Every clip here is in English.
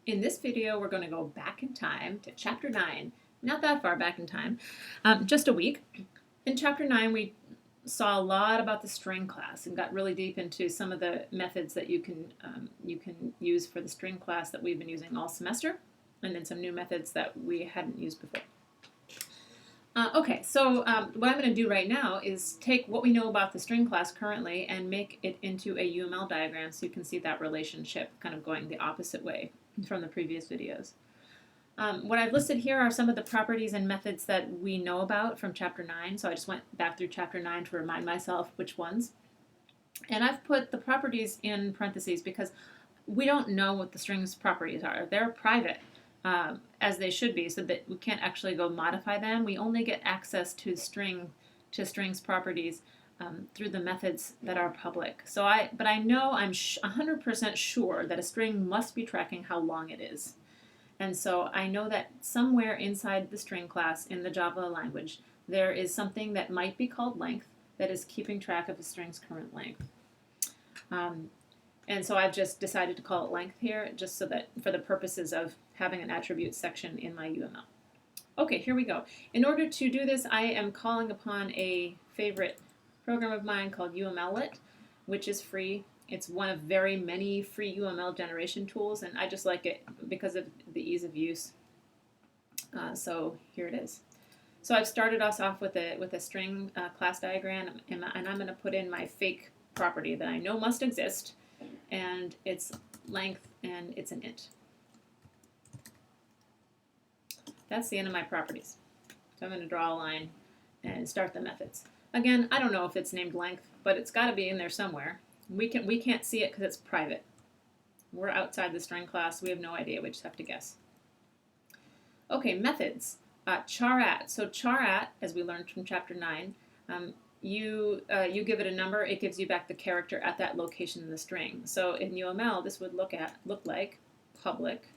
In this video, we're going to go back in time to Chapter 9. Not that far back in time, just a week. In Chapter 9, we saw a lot about the string class and got really deep into some of the methods that you can use for the string class that we've been using all semester, and then some new methods that we hadn't used before. So what I'm going to do right now is take what we know about the string class currently and make it into a UML diagram so you can see that relationship kind of going the opposite way from the previous videos. What I've listed here are some of the properties and methods that we know about from Chapter 9, so I just went back through Chapter 9 to remind myself which ones. And I've put the properties in parentheses because we don't know what the string's properties are. They're private, as they should be, so that we can't actually go modify them. We only get access to strings properties through the methods that are public. But I know I'm 100% sure that a string must be tracking how long it is. And so I know that somewhere inside the string class in the Java language, there is something that might be called length that is keeping track of the string's current length. And so I've just decided to call it length here, just so that for the purposes of having an attribute section in my UML. Okay, here we go. In order to do this, I am calling upon a favorite program of mine called UMLlet, which is free. It's one of very many free UML generation tools, and I just like it because of the ease of use. So here it is. So I've started us off with a string class diagram, and I'm going to put in my fake property that I know must exist, and it's length, and it's an int. That's the end of my properties. So I'm going to draw a line and start the methods. Again, I don't know if it's named length, but it's got to be in there somewhere. We can't see it because it's private. We're outside the string class. We have no idea. We just have to guess. Okay, methods. Char@. So char@, as we learned from Chapter 9, you give it a number. It gives you back the character at that location in the string. So in UML, this would look like public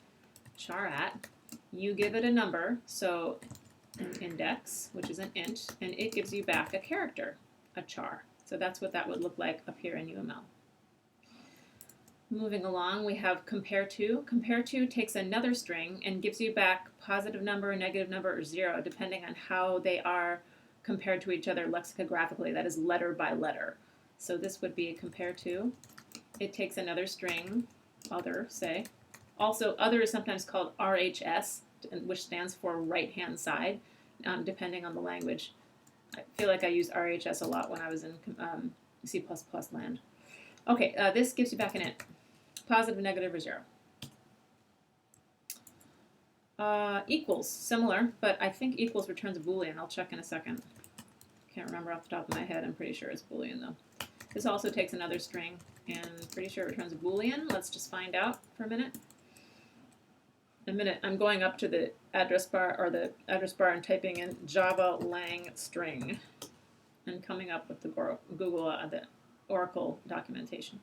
char@. You give it a number, so an index, which is an int, and it gives you back a character, a char. So that's what that would look like up here in UML. Moving along, we have compare to. Compare to takes another string and gives you back positive number, negative number, or 0, depending on how they are compared to each other lexicographically, that is letter by letter. So this would be a compare to. It takes another string, other, say. Also, other is sometimes called RHS, which stands for right-hand side, depending on the language. I feel like I used RHS a lot when I was in C++ land. Okay, this gives you back an int. Positive, negative, or 0. Equals, similar, but I think equals returns a Boolean. I'll check in a second. Can't remember off the top of my head. I'm pretty sure it's Boolean, though. This also takes another string, and pretty sure it returns a Boolean. Let's just find out for a minute. I'm going up to the address bar and typing in Java lang string and coming up with the Google the Oracle documentation.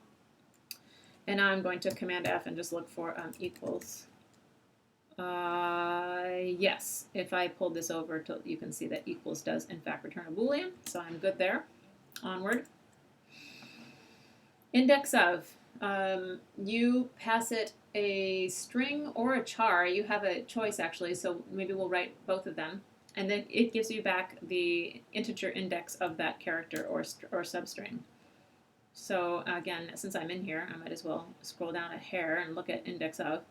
And now I'm going to Command F and just look for equals. Yes, if I pull this over, you can see that equals does in fact return a Boolean, so I'm good there. Onward. Index of. You pass it a string or a char. You have a choice actually, so maybe we'll write both of them. And then it gives you back the integer index of that character or substring. So again, since I'm in here, I might as well scroll down a hair and look at index of.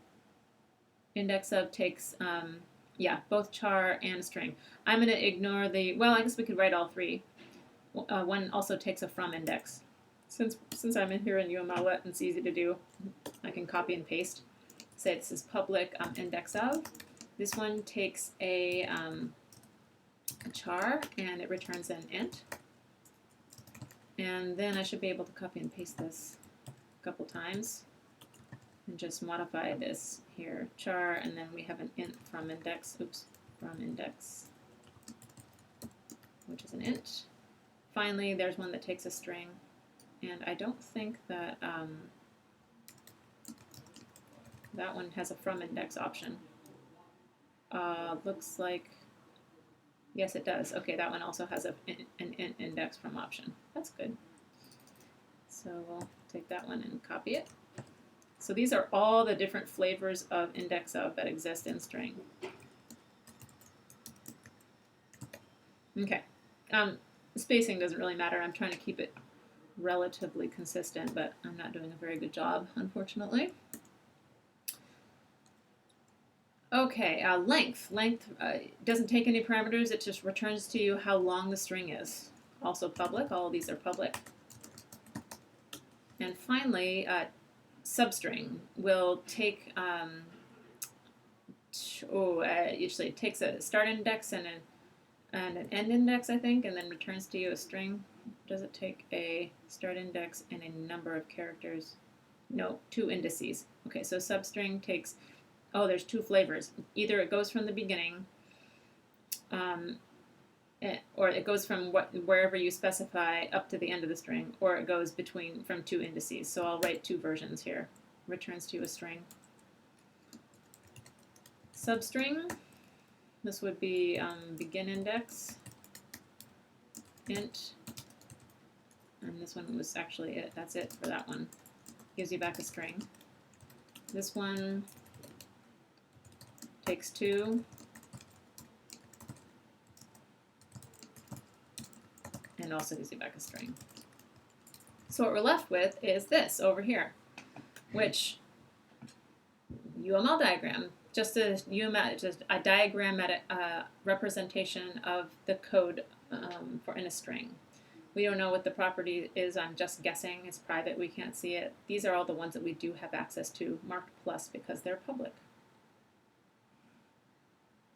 Index of takes, both char and string. I'm going to ignore well, I guess we could write all three. One also takes a from index. Since I'm in here in UMLlet and it's easy to do, I can copy and paste. Say this is public index of. This one takes a char and it returns an int. And then I should be able to copy and paste this a couple times and just modify this here, char, and then we have an int from index, from index, which is an int. Finally, there's one that takes a string. And I don't think that that one has a from index option. Looks like, yes it does. Okay, that one also has an int index from option. That's good. So we'll take that one and copy it. So these are all the different flavors of index of that exist in string. Okay. Spacing doesn't really matter. I'm trying to keep it relatively consistent, but I'm not doing a very good job, unfortunately. Okay, length. Length doesn't take any parameters. It just returns to you how long the string is. Also public. All of these are public. And finally, substring will take, usually it takes a start index and an end index, I think, and then returns to you a string. Does it take a start index and a number of characters? No, 2 indices. Okay, so substring takes, there's 2 flavors. Either it goes from the beginning, or it goes from wherever you specify up to the end of the string, or it goes from 2 indices. So I'll write 2 versions here. Returns to you a string. Substring, this would be begin index, int, and this one was actually it. That's it for that one. Gives you back a string. This one takes 2, and also gives you back a string. So what we're left with is this over here, which UML diagram, just a UML, just a diagrammatic representation of the code in a string. We don't know what the property is. I'm just guessing. It's private. We can't see it. These are all the ones that we do have access to, marked plus because they're public.